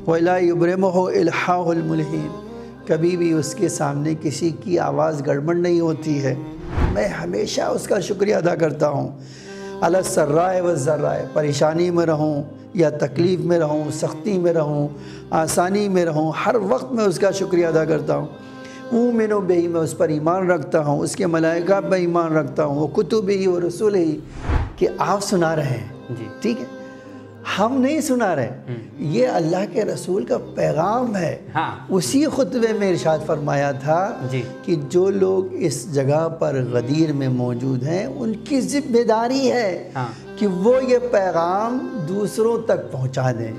वला युब्रमुहु इल्हाहुल मुल्हीन, कभी भी उसके सामने किसी की आवाज़ गड़बड़ नहीं होती है। मैं हमेशा उसका शुक्रिया अदा करता हूँ। अला सर्राए व ज़र्राए, परेशानी में रहूँ या तकलीफ़ में रहूँ, सख्ती में रहूँ, आसानी में रहूँ, हर वक्त मैं उसका शुक्रिया अदा करता हूँ। उमिनु बिही, मैं उस पर ईमान रखता हूँ, उसके मलाइका पर ईमान रखता हूँ, वो कुतुबिही व रसूलिही, कि आप सुना रहे हैं जी, ठीक है, हम नहीं सुना रहे, ये अल्लाह के रसूल का पैगाम है। हाँ। उसी खुतबे में इरशाद फरमाया था जी कि जो लोग इस जगह पर गदीर में मौजूद हैं उनकी जिम्मेदारी है हाँ। कि वो ये पैगाम दूसरों तक पहुंचा दें।